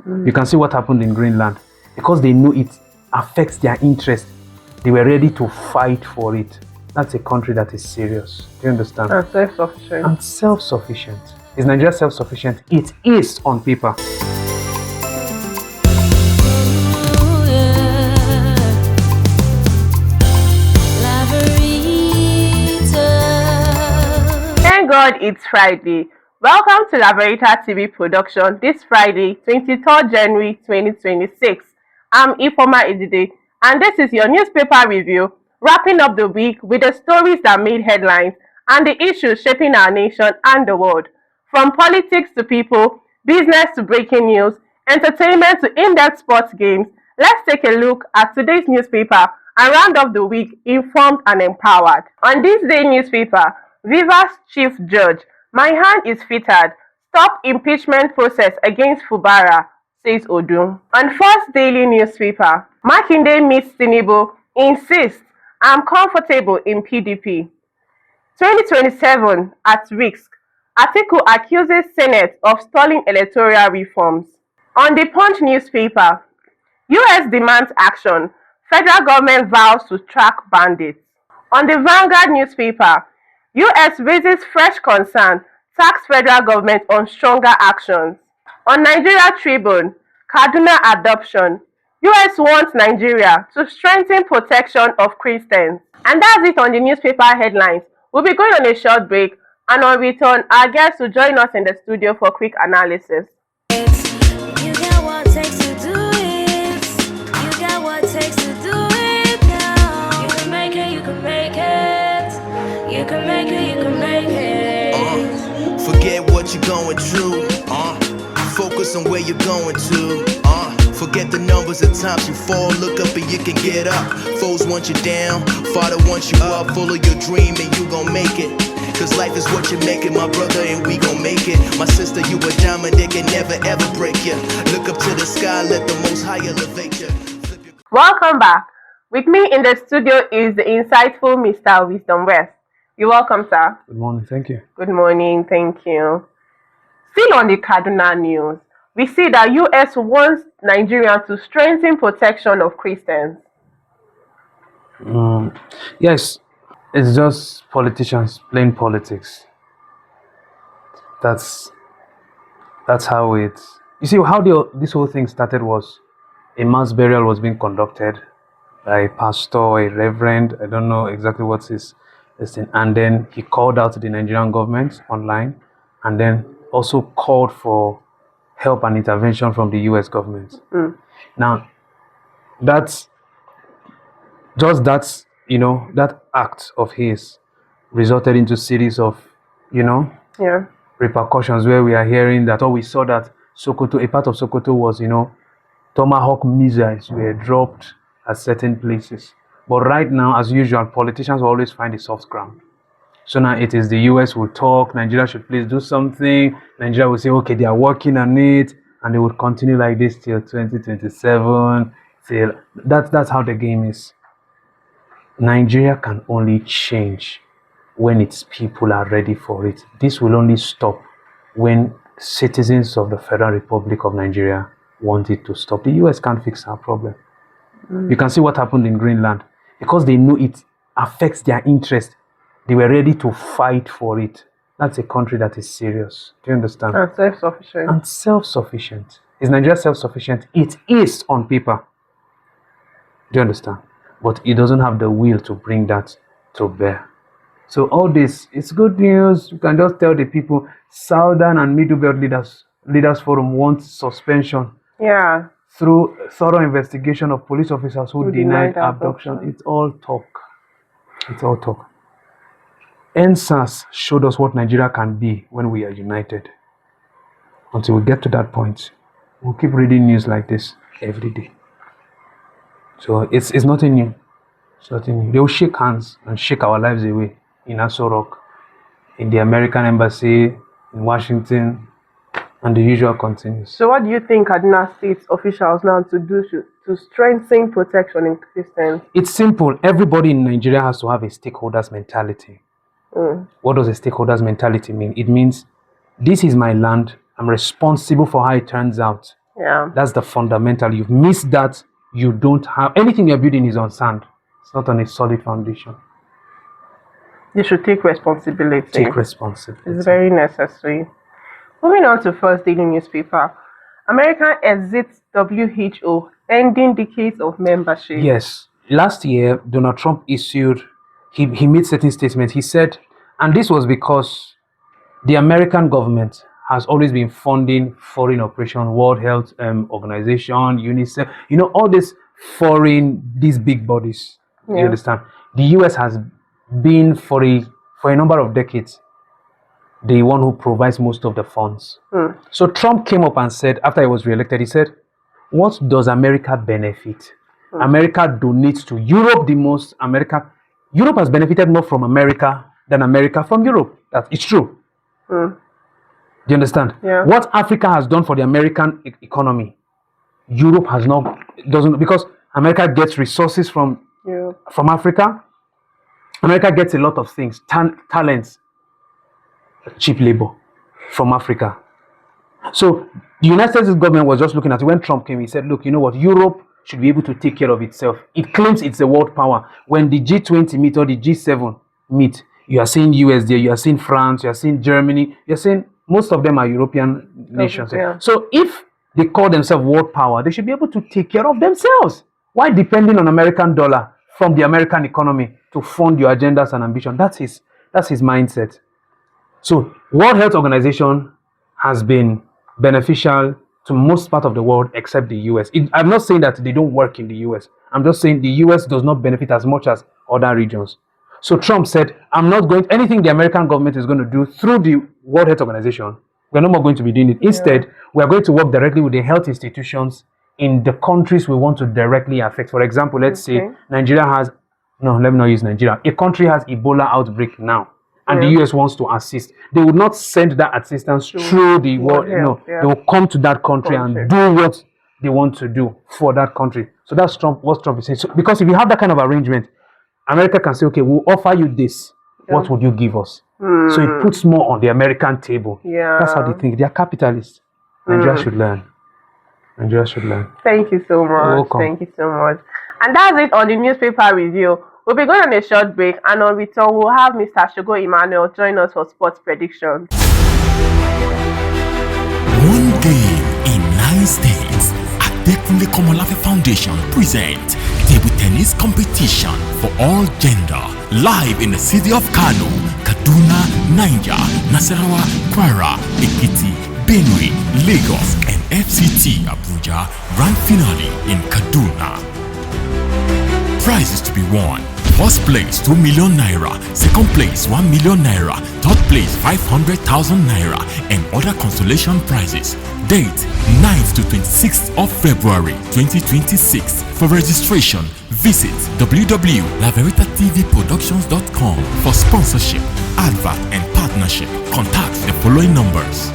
You can see what happened in Greenland. Because they know it affects their interest, they were ready to fight for it. That's a country that is serious. Do you understand? And self-sufficient. And self-sufficient. Is Nigeria self-sufficient? It is on paper. Thank God it's Friday. Welcome to Laverita TV production this Friday, 23rd January 2026. I'm Ifoma Idide, and this is your newspaper review, wrapping up the week with the stories that made headlines and the issues shaping our nation and the world. From politics to people, business to breaking news, entertainment to in-depth sports games, let's take a look at today's newspaper and round up the week informed and empowered. On this day newspaper, Viva's chief judge, my hand is fitted. Stop impeachment process against Fubara, says Odun. On First Daily newspaper, Makinde meets Tinubu, insists, I'm comfortable in PDP. 2027 at risk. Atiku accuses Senate of stalling electoral reforms. On the Punch newspaper, US demands action. Federal government vows to track bandits. On the Vanguard newspaper, US raises fresh concern, tax federal government on stronger actions. On Nigeria Tribune, Kaduna adoption. US wants Nigeria to strengthen protection of Christians. And that's it on the newspaper headlines. We'll be going on a short break, and on return, our guests will join us in the studio for quick analysis. You got what it takes to do it. You got what it takes to do it now. You can make it, you can make it. You can make it, you can make it. Forget what you're going through. Focus on where you're going to. Forget the numbers of times you fall. Look up and you can get up. Foes want you down. Father wants you up. Full of your dream and you gon' make it. Cause life is what you make it, my brother, and we gon' make it. My sister, you a diamond, they can never ever break you. Look up to the sky, let the most high elevate you. Welcome back. With me in the studio is the insightful Mr. Wisdom West. You're welcome, sir. Good morning, thank you. Good morning, thank you. Still on the Kaduna news, we see that US wants Nigeria to strengthen protection of Christians. Yes, it's just politicians playing politics. That's how it. You see how this whole thing started was a mass burial was being conducted by a pastor, a reverend. I don't know exactly what's his thing. And then he called out to the Nigerian government online, and then also called for help and intervention from the US government. Now, that act of his resulted into series of, repercussions where we are hearing that, we saw that Sokoto, a part of Sokoto was, Tomahawk missiles were dropped at certain places. But right now, as usual, politicians will always find a soft ground. So now it is the US will talk, Nigeria should please do something. Nigeria will say, okay, they are working on it, and they would continue like this till 2027. That's how the game is. Nigeria can only change when its people are ready for it. This will only stop when citizens of the Federal Republic of Nigeria want it to stop. The US can't fix our problem. You can see what happened in Greenland. Because they know it affects their interest, they were ready to fight for it. That's a country that is serious. Do you understand? And self-sufficient. And self-sufficient. Is Nigeria self-sufficient? It is on paper. Do you understand? But it doesn't have the will to bring that to bear. So all this, it's good news. You can just tell the people, Southern and Middle Belt Leaders Forum wants suspension. Yeah. Through thorough investigation of police officers who denied abduction. It's all talk. It's all talk. NSAS showed us what Nigeria can be when we are united. Until we get to that point, we'll keep reading news like this every day. So it's nothing new. It's nothing new. They will shake hands and shake our lives away in Aso Rock, in the American Embassy, in Washington, and the usual continues. So what do you think Kaduna State officials now to do to strengthen protection in Christians? It's simple. Everybody in Nigeria has to have a stakeholders mentality. What does a stakeholders mentality mean? It means this is my land. I'm responsible for how it turns out. Yeah. That's the fundamental. You've missed that. You don't have anything you're building is on sand. It's not on a solid foundation. You should take responsibility. Take responsibility. It's very necessary. Moving on to First Daily Newspaper. America exits WHO, ending decades of membership. Yes. Last year, Donald Trump he made certain statements. He said, and this was because the American government has always been funding foreign operation, World Health Organization, UNICEF, all these big bodies. Yeah. You understand? The US has been for a number of decades the one who provides most of the funds. So Trump came up and said, after he was reelected, he said, what does America benefit? America donates to Europe the most. Europe has benefited more from America than America from Europe. It's true. Do you understand? Yeah. What Africa has done for the American economy, Europe has not, doesn't, because America gets resources from Africa. America gets a lot of things, talents, cheap labor from Africa. So the United States government was just looking at it. When Trump came, he said, look, you know what, Europe should be able to take care of itself. It claims it's a world power. When the G20 meet or the G7 meet, you are seeing US there, you are seeing France, you are seeing Germany, you are seeing most of them are European nations. Yeah. So if they call themselves world power, they should be able to take care of themselves. Why depending on American dollar from the American economy to fund your agendas and ambition? That's his mindset. So World Health Organization has been beneficial to most part of the world except the US. I'm not saying that they don't work in the US. I'm just saying the US does not benefit as much as other regions. So Trump said, I'm not going, anything the American government is going to do through the World Health Organization, we're no more going to be doing it. Instead, we are going to work directly with the health institutions in the countries we want to directly affect. For example, let's say Nigeria has, no, let me not use Nigeria. A country has Ebola outbreak now, and the US wants to assist. They would not send that assistance through the world. No, they will come to that country and do what they want to do for that country. So that's what Trump is saying. So, because if you have that kind of arrangement, America can say, okay, we'll offer you this. What would you give us? So it puts more on the American table. Yeah. That's how they think. They are capitalists. Nigeria should learn. Nigeria should learn. Thank you so much. You're welcome. Thank you so much. And that's it on the newspaper review. We'll be going on a short break, and on return, we'll have Mr. Shogo Emmanuel join us for sports predictions. One game in 9 states. Adekunle Komolafe Foundation presents table tennis competition for all gender, live in the city of Kano, Kaduna, Niger, Nasarawa, Kwara, Ekiti, Benue, Lagos, and FCT Abuja grand finale in Kaduna. Prizes to be won. First place 2 million naira, second place 1 million naira, third place 500,000 naira, and other consolation prizes. Date 9th to 26th of February 2026. For registration, visit www.laveritatvproductions.com. For sponsorship, advert, and partnership, contact the following numbers.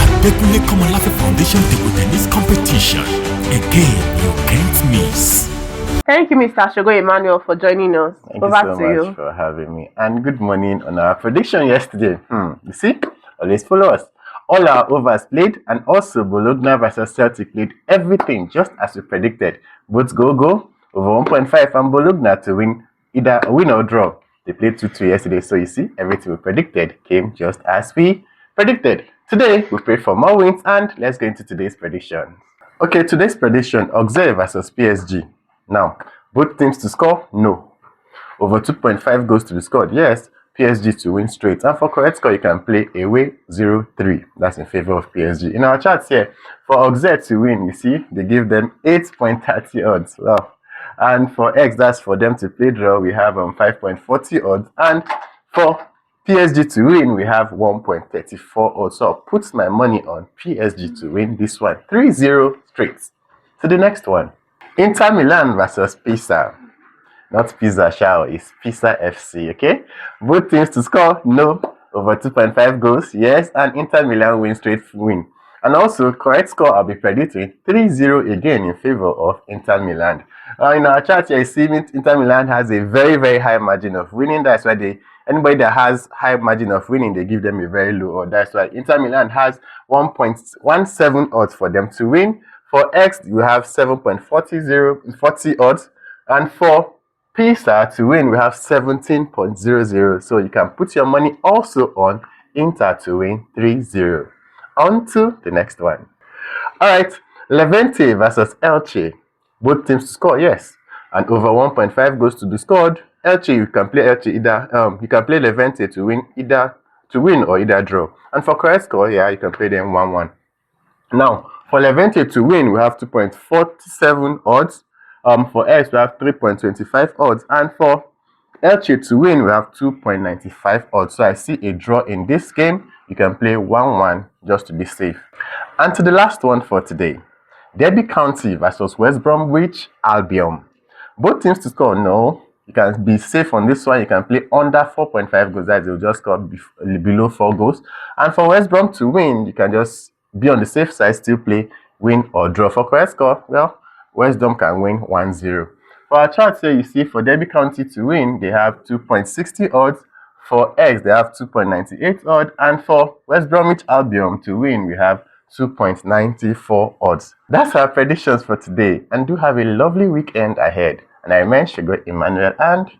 Adekunle Komolafe Foundation Table Tennis Competition. Again, you can't miss. Thank you, Mr. Shogo Emmanuel, for joining us. Thank you so much for having me. And good morning on our prediction yesterday. You see, always follow us. All our overs played, and also Bologna versus Celtic played everything just as we predicted. Both go over 1.5 and Bologna to win, either a win or draw. They played 2-2 yesterday, so you see, everything we predicted came just as we predicted. Today, we pray for more wins, and let's get into today's predictions. Okay, today's prediction, Auxerre versus PSG. Now, both teams to score? No. Over 2.5 goals to be scored? Yes. PSG to win straight. And for correct score, you can play away 0-3. That's in favor of PSG. In our charts here, for Auxerre to win, you see, they give them 8.30 odds. Wow. And for X, that's for them to play draw, we have 5.40 odds. And for PSG to win, we have 1.34 odds. So I'll put my money on PSG to win this one. 3-0 straight. To the next one. Inter Milan versus Pisa. Not Pisa Shao, it's Pisa FC, okay? Both teams to score? No. Over 2.5 goals? Yes. And Inter Milan win straight win. And also, correct score, I'll be predicting 3-0 again in favor of Inter Milan. In our chart here, you see Inter Milan has a very, very high margin of winning. That's why they Anybody that has high margin of winning, they give them a very low odd. That's why Inter Milan has 1.17 odds for them to win. For X, you have 7.40 odds, and for Pisa to win, we have 17.00. So you can put your money also on Inter to win 3-0. On to the next one. Alright, Levante versus Elche. Both teams to score, yes. And over 1.5 goals to be scored. Elche, you can play Elche either. You can play Levante to win or either draw. And for correct score, yeah, you can play them 1-1. Now, for Levante to win, we have 2.47 odds. For X, we have 3.25 odds. And for Elche to win, we have 2.95 odds. So I see a draw in this game. You can play 1-1 just to be safe. And to the last one for today. Derby County versus West Bromwich Albion. Both teams to score, no. You can be safe on this one. You can play under 4.5 goals. That they'll just score below 4 goals. And for West Brom to win, you can just be on the safe side, still play win or draw. For correct score, well, West Brom can win 1-0. For our chart here, you see for Derby County to win, they have 2.60 odds. For X, they have 2.98 odds. And for West Bromwich Albion to win, we have 2.94 odds. That's our predictions for today. And do have a lovely weekend ahead. And I remain Shego Emmanuel and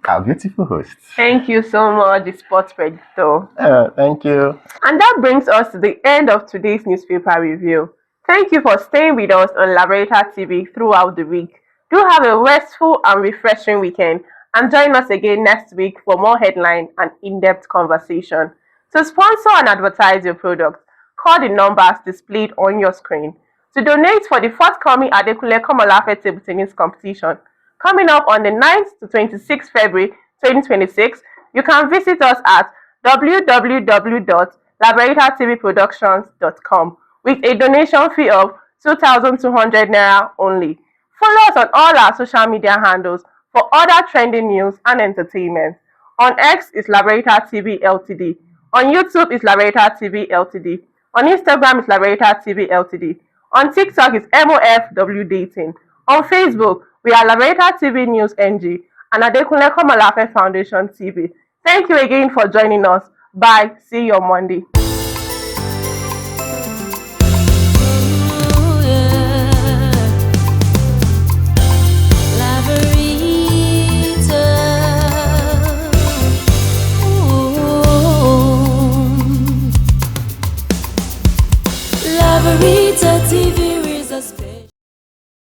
our beautiful host. Thank you so much, the sports predictor. Thank you. And that brings us to the end of today's newspaper review. Thank you for staying with us on Labarita TV throughout the week. Do have a restful and refreshing weekend, and join us again next week for more headline and in-depth conversation. To sponsor and advertise your product, call the numbers displayed on your screen. To donate for the forthcoming Adekunle Komolafe table tennis competition, coming up on the 9th to 26th February 2026, you can visit us at www.labaritattvproductions.com with a donation fee of 2,200 Naira only. Follow us on all our social media handles for other trending news and entertainment. On X is Labarita TV Ltd. On YouTube is Labarita TV Ltd. On Instagram is Labarita TV Ltd. On TikTok is MOFW Dating. On Facebook, we are Labarita TV News NG and Adekunle Komolafe Foundation TV. Thank you again for joining us. Bye. See you on Monday.